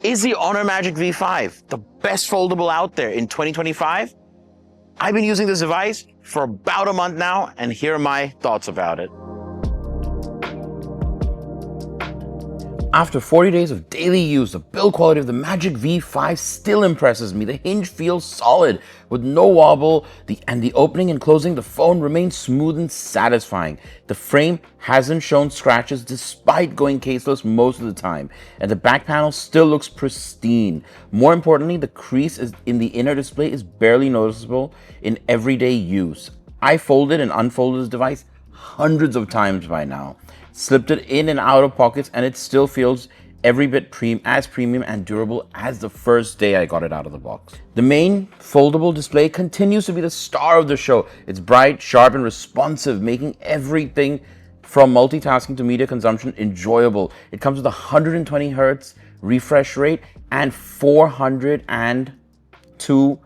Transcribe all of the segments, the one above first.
Is the Honor Magic V5 the best foldable out there in 2025? I've been using this device for about a month now, and here are my thoughts about it. After 40 days of daily use, the build quality of the Magic V5 still impresses me. The hinge feels solid with no wobble, and the opening and closing the phone remains smooth and satisfying. The frame hasn't shown scratches despite going caseless most of the time, and the back panel still looks pristine. More importantly, the crease in the inner display is barely noticeable in everyday use. I folded and unfolded this device hundreds of times by now. Slipped it in and out of pockets, and it still feels every bit as premium and durable as the first day I got it out of the box. The main foldable display continues to be the star of the show. It's bright, sharp, and responsive, making everything from multitasking to media consumption enjoyable. It comes with 120 Hz refresh rate and 402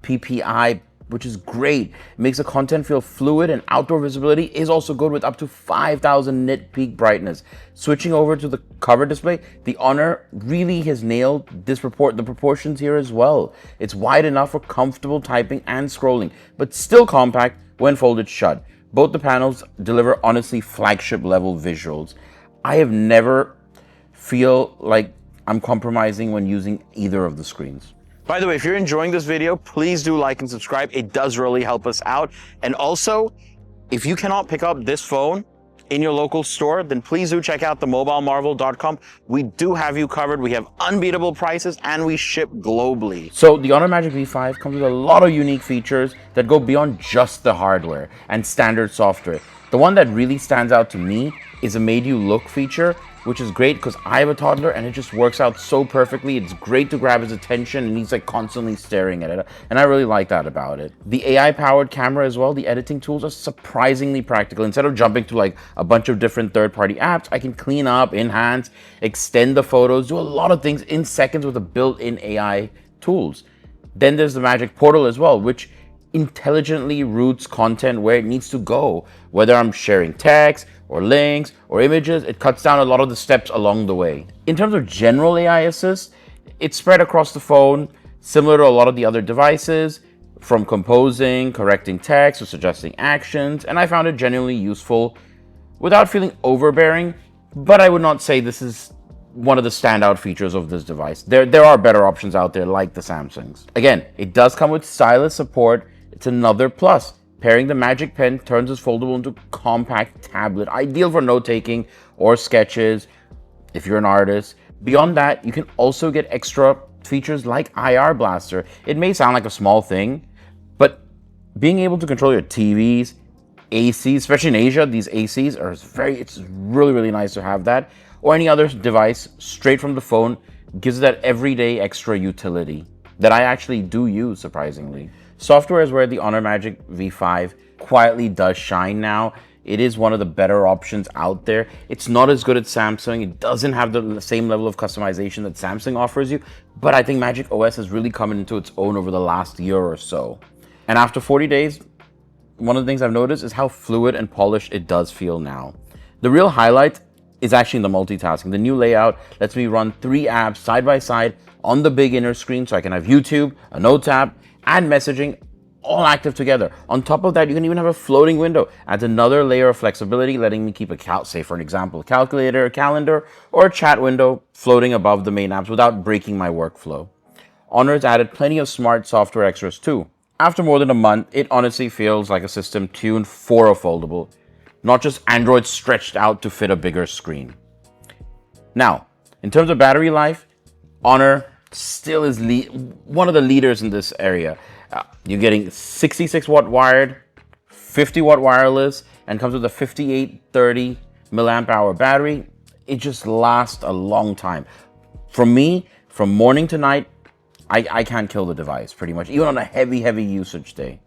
ppi, which is great. It makes the content feel fluid, and outdoor visibility is also good with up to 5,000 nit peak brightness. Switching over to the cover display, the Honor really has nailed the proportions here as well. It's wide enough for comfortable typing and scrolling, but still compact when folded shut. Both the panels deliver honestly flagship level visuals. I have never feel like I'm compromising when using either of the screens. By the way, if you're enjoying this video, please do like and subscribe. It does really help us out. And also, if you cannot pick up this phone in your local store, then please do check out the mobilemarvel.com. We do have you covered. We have unbeatable prices, and we ship globally. So the Honor Magic V5 comes with a lot of unique features that go beyond just the hardware and standard software. The one that really stands out to me is a Made You Look feature, which is great because I have a toddler and it just works out so perfectly. It's great to grab his attention and he's like constantly staring at it. And I really like that about it. The AI-powered camera as well, the editing tools are surprisingly practical. Instead of jumping to like a bunch of different third-party apps, I can clean up, enhance, extend the photos, do a lot of things in seconds with the built-in AI tools. Then there's the Magic Portal as well, which intelligently routes content where it needs to go. Whether I'm sharing text or links or images, it cuts down a lot of the steps along the way. In terms of general AI assist, it's spread across the phone, similar to a lot of the other devices, from composing, correcting text, or suggesting actions, and I found it genuinely useful without feeling overbearing, but I would not say this is one of the standout features of this device. There are better options out there like the Samsungs. Again, it does come with stylus support. It's another plus. Pairing the Magic Pen turns this foldable into a compact tablet, ideal for note-taking or sketches if you're an artist. Beyond that, you can also get extra features like IR Blaster. It may sound like a small thing, but being able to control your TVs, ACs, especially in Asia, these ACs are it's really, really nice to have that, or any other device straight from the phone gives that everyday extra utility that I actually do use, surprisingly. Software is where the Honor Magic V5 quietly does shine now. It is one of the better options out there. It's not as good as Samsung. It doesn't have the same level of customization that Samsung offers you, but I think MagicOS has really come into its own over the last year or so. And after 40 days, one of the things I've noticed is how fluid and polished it does feel now. The real highlight is actually in the multitasking. The new layout lets me run 3 apps side by side on the big inner screen, so I can have YouTube, a Notes app, and messaging all active together. On top of that, you can even have a floating window. Adds another layer of flexibility, letting me keep say for an example, a calculator, a calendar, or a chat window floating above the main apps without breaking my workflow. Honor's added plenty of smart software extras too. After more than a month, it honestly feels like a system tuned for a foldable, not just Android stretched out to fit a bigger screen. Now, in terms of battery life, Honor still is one of the leaders in this area. You're getting 66 watt wired, 50 watt wireless, and comes with a 5830 milliamp hour battery. It just lasts a long time. For me, from morning to night, I can't kill the device pretty much, even on a heavy usage day.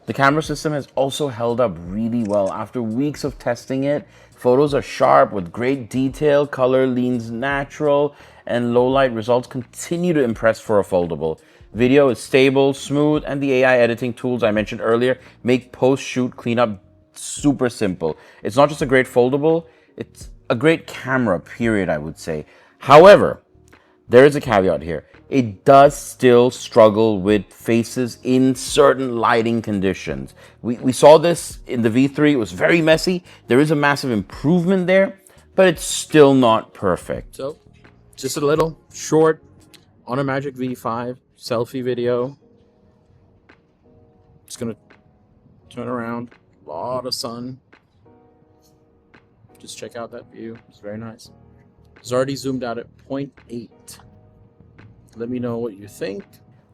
The camera system has also held up really well. After weeks of testing it, photos are sharp with great detail, color leans natural, and low light results continue to impress for a foldable. Video is stable, smooth, and the AI editing tools I mentioned earlier make post-shoot cleanup super simple. It's not just a great foldable, it's a great camera, period, I would say. However, There is a caveat here. It does still struggle with faces in certain lighting conditions. We saw this in the V3. It was very messy. There is a massive improvement there, but it's still not perfect. So, just a little short on a Magic V5 selfie video. Just gonna turn around. A lot of sun. Just check out that view. It's very nice. It's already zoomed out at 0.8. Let me know what you think.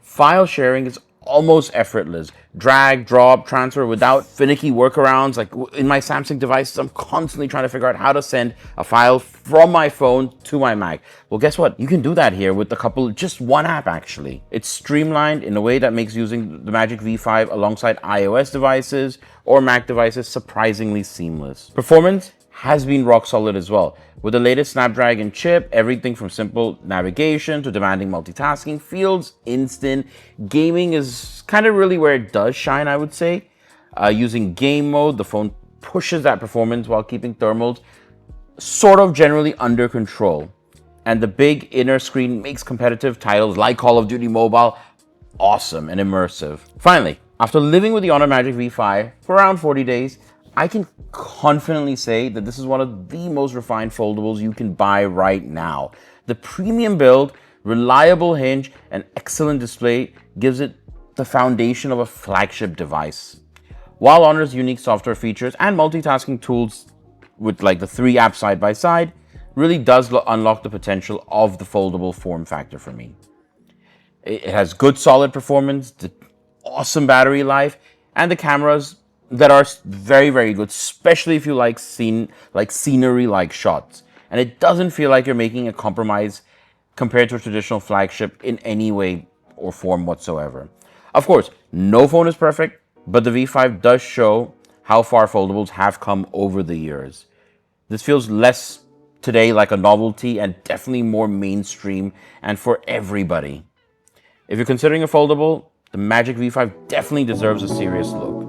File sharing is almost effortless. Drag, drop, transfer without finicky workarounds. Like in my Samsung devices, I'm constantly trying to figure out how to send a file from my phone to my Mac. Well, guess what? You can do that here with just one app actually. It's streamlined in a way that makes using the Magic V5 alongside iOS devices or Mac devices surprisingly seamless. Performance has been rock solid as well. With the latest Snapdragon chip, everything from simple navigation to demanding multitasking feels instant. Gaming is kind of really where it does shine, I would say. Using game mode, the phone pushes that performance while keeping thermals sort of generally under control. And the big inner screen makes competitive titles like Call of Duty Mobile awesome and immersive. Finally, after living with the Honor Magic V5 for around 40 days, I can confidently say that this is one of the most refined foldables you can buy right now. The premium build, reliable hinge, and excellent display gives it the foundation of a flagship device. While Honor's unique software features and multitasking tools with like the 3 apps side by side really does unlock the potential of the foldable form factor for me. It has good solid performance, the awesome battery life, and the cameras that are very, very good, especially if you like scenery-like shots. And it doesn't feel like you're making a compromise compared to a traditional flagship in any way or form whatsoever. Of course, no phone is perfect, but the V5 does show how far foldables have come over the years. This feels less today like a novelty and definitely more mainstream and for everybody. If you're considering a foldable, the Magic V5 definitely deserves a serious look.